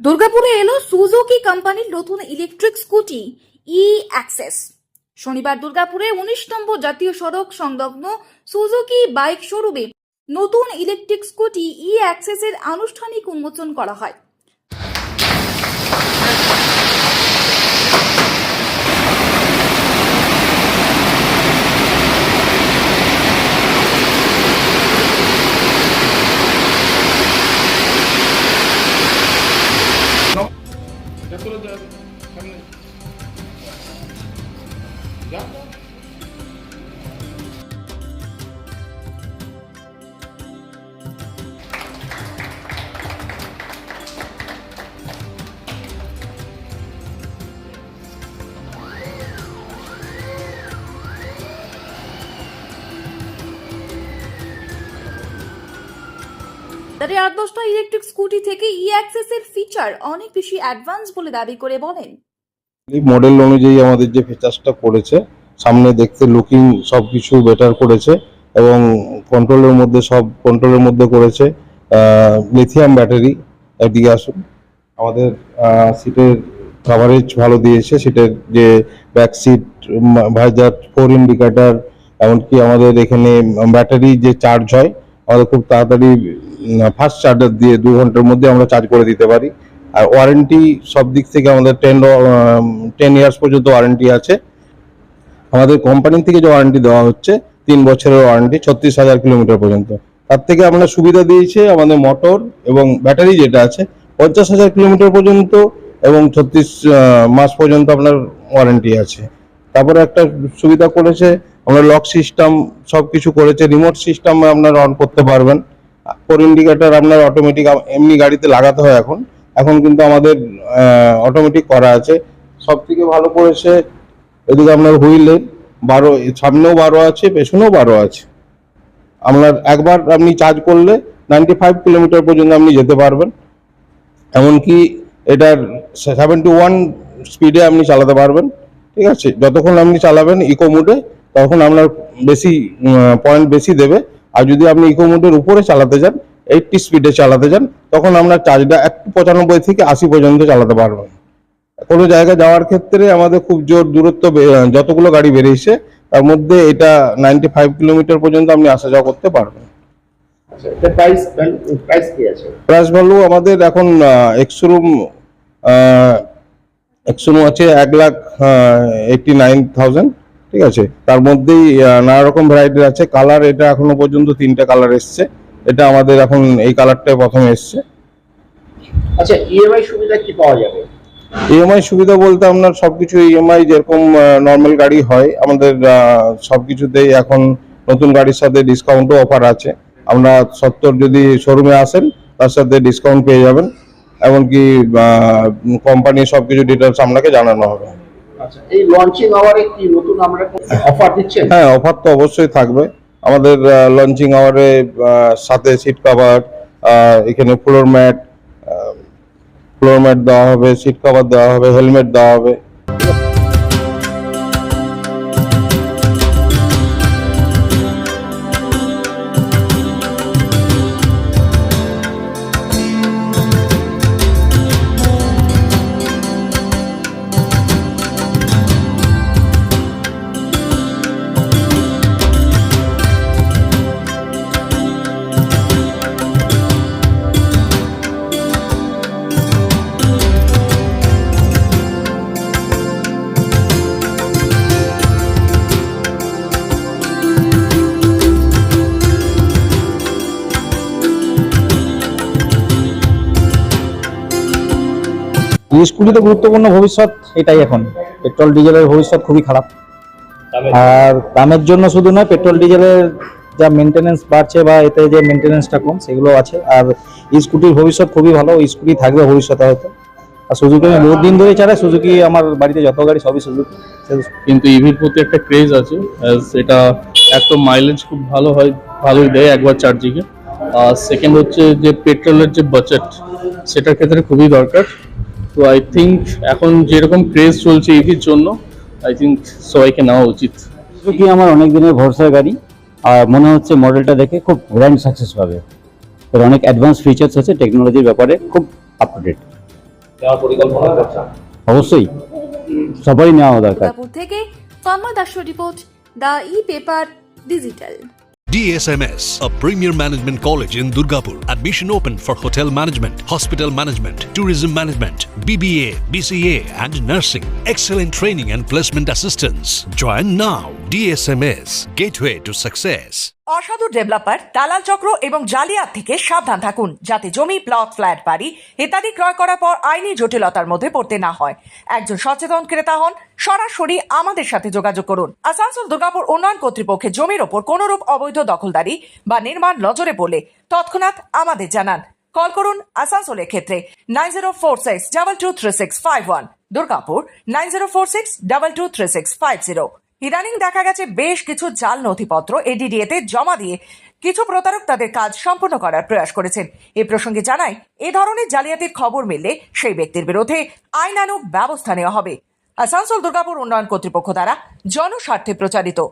দুর্গাপুরে এলো সুজুকি কোম্পানির নতুন ইলেকট্রিক স্কুটি ই অ্যাক্সেস। শনিবার দুর্গাপুরে 19 নম্বর জাতীয় সড়ক সংলগ্ন সুজুকি বাইক শোরুমে নতুন ইলেকট্রিক স্কুটি ই অ্যাক্সেসের আনুষ্ঠানিক উন্মোচন করা হয়। তাদের 8-10টা ইলেকট্রিক স্কুটি থেকে ই অ্যাক্সেসের ফিচার অনেক বেশি অ্যাডভান্স বলে দাবি করে বলেন, এই মডেল অনুযায়ী আমাদের যে ফিচার্সটা করেছে, সামনে দেখতে লুকিং সবকিছু বেটার করেছে এবং কন্ট্রোলের মধ্যে করেছে লিথিয়াম ব্যাটারি। এদিকে আসুন, আমাদের সিটের কভারেজ ভালো দিয়েছে, সিটের যে ব্যাক সিট ভাইজার 4 ইন্ডিকেটার, এমনকি আমাদের এখানে ব্যাটারি যে চার্জ হয় আমাদের খুব তাড়াতাড়ি ফাস্ট চার্জার দিয়ে 2 ঘন্টার মধ্যে আমরা চার্জ করে দিতে পারি। আর ওয়ারেন্টি সব দিক থেকে আমাদের 10 ইয়ার্স পর্যন্ত ওয়ারেন্টি আছে। আমাদের কোম্পানি থেকে যে ওয়ারেন্টি দেওয়া হচ্ছে 3 বছরের ওয়ারেন্টি 36,000 কিলোমিটার পর্যন্ত। তার থেকে আমরা সুবিধা দিয়েছে আমাদের মোটর এবং ব্যাটারি যেটা আছে 50,000 কিলোমিটার পর্যন্ত এবং 36 মাস পর্যন্ত আপনার ওয়ারেন্টি আছে। তারপরে একটা সুবিধা করেছে, আমরা লক সিস্টেম সবকিছু করেছে, রিমোট সিস্টেম আপনারা অন করতে পারবেন। 4 ইন্ডিকেটার আপনার অটোমেটিক এমনি গাড়িতে লাগাতে হয়, এখন কিন্তু আমাদের অটোমেটিক করা আছে। সব থেকে ভালো করেছে এদিকে আপনার হুইলে 12, সামনেও 12 আছে, পেছনেও 12 আছে। আপনার একবার আপনি চার্জ করলে 95 কিলোমিটার পর্যন্ত আপনি যেতে পারবেন। এমনকি এটার 71 স্পিডে আপনি চালাতে পারবেন। ঠিক আছে, যতক্ষণ আপনি চালাবেন ইকো মোডে তখন আপনার বেশি পয়েন্ট বেশি দেবে। আর যদি আপনি ইকো মোডের উপরে চালাতে যান, 80 স্পিডে চালাতে যান, তখন আপনার চার্জটা একটু 95 থেকে 80 পর্যন্ত চালাতে পারবেন। কোনো জায়গায় যাওয়ার ক্ষেত্রে আমাদের খুব জোর দূরত্ব, যতগুলো গাড়ি বেরিয়েছে তার মধ্যে এটা 95 কিলোমিটার পর্যন্ত আপনি আসা যাওয়া করতে পারবেন। প্রাইস ভ্যালু আমাদের এখন এক্সশোরুম আছে 1,89,000। ঠিক আছে, তার মধ্যেই নানা রকম ভ্যারাইটির আছে। কালার এটা এখনো পর্যন্ত 3টে কালার এসছে, এটা আমাদের এখন এই কালারটাই প্রথমে এসছে। আচ্ছা, ইএমআই সুবিধা কি পাওয়া যাবে? ইএমআই সুবিধা বলতে আপনার সবকিছু ইএমআই যেরকম নর্মাল গাড়ি হয় আমাদের সবকিছুতেই এখন নতুন গাড়ির সাথে ডিসকাউন্টও অফার আছে। আমরা 70 যদি শোরুমে আসেন তার সাথে ডিসকাউন্ট পেয়ে যাবেন, এমনকি কোম্পানির সবকিছু ডিটেলস আপনাকে জানানো হবে। আচ্ছা, এই লঞ্চিং আওয়ারে কি নতুন আমরা অফার দিচ্ছেন? হ্যাঁ, অফার তো অবশ্যই থাকবে। আমাদের লঞ্চিং আওয়ারে সাথে সিট কভার, এখানে ফ্লোর ম্যাট দেওয়া হবে, সিট কভার দেওয়া হবে, হেলমেট দেওয়া হবে। স্কুটিতে গুরুত্বপূর্ণ ভবিষ্যৎ এটাই। এখন পেট্রোল ডিজেলের ভবিষ্যৎ খুবই খারাপ, আর দামের জন্য শুধু নয়, পেট্রোল ডিজেলের যা মেনটেনেন্স বাড়ছে বা এতে যে মেনটেনেন্সটা কম সেগুলো আছে। আর স্কুটির ভবিষ্যৎ খুবই ভালো, স্কুটি থাকবে ভবিষ্যতে হয়তো। আর সুজুকি আমি বহুত দিন ধরে চালাই, সুজুকি আমার বাড়িতে যত গাড়ি সবই সুজুকি। কিন্তু ইভির প্রতি একটা ক্রেজ আছে, এটা একদম মাইলেজ খুব ভালো হয়, ভালোই দেয় একবার চার্জিংয়ে। আর সেকেন্ড হচ্ছে যে পেট্রোলের যে বাজেট সেটার ক্ষেত্রে খুবই দরকার। তো আই থিঙ্ক এখন যেরকম ক্রেজ চলছে ইভির জন্য, আই থিঙ্ক সবাইকে নেওয়া উচিত। সুজুকি আমার অনেক দিনের ভরসার গাড়ি, আর মনে হচ্ছে মডেলটা দেখে খুব গ্র্যান্ড সাকসেস পাবে। এর অনেক অ্যাডভান্স ফিচার্স আছে, টেকনোলজির ব্যাপারে খুব আপ টু ডেট। নেওয়ার পরিকল্পনা করছেন? অবশ্যই সবারই নেওয়া দরকার। দুর্গাপুর থেকে Tanmay Das report, the paper digital. DSMS, a premier management college in Durgapur. Admission open for hotel management, hospital management, tourism management, BBA, BCA and nursing. Excellent training and placement assistance. Join now. DSMS, gateway to success. অসাধু developer, দালাল চক্র এবং জালিয়াত থেকে সাবধান থাকুন, যাতে জমি, plot, flat, বাড়ি ইত্যাদি ক্রয় করার পর আইনি জটিলতার মধ্যে পড়তে না হয়। একজন সচেতন ক্রেতা হন, সরাসরি আমাদের সাথে যোগাযোগ করুন। আসানসোল দুর্গাপুর উন্নয়ন কর্তৃপক্ষের জমির ওপর কোনরূপ অবৈধ দখলদারি বা নির্মাণ নজরে পড়লে তৎক্ষণাৎ আমাদের জানান। কল করুন আসানসোলের ক্ষেত্রে 9046223651, দুর্গাপুর 9046223650। ইদানিং দেখা গেছে বেশ কিছু জাল নথিপত্র এডিডিএতে জমা দিয়ে কিছু প্রতারক তাদের কাজ সম্পন্ন করার প্রয়াস করেছেন। এ প্রসঙ্গে জানাই, এ ধরনের জালিয়াতির খবর মিললে সেই ব্যক্তির বিরুদ্ধে আইনানুগ ব্যবস্থা নেওয়া হবে। আসানসোল দুর্গাপুর উন্নয়ন কর্তৃপক্ষ দ্বারা জনস্বার্থে প্রচারিত।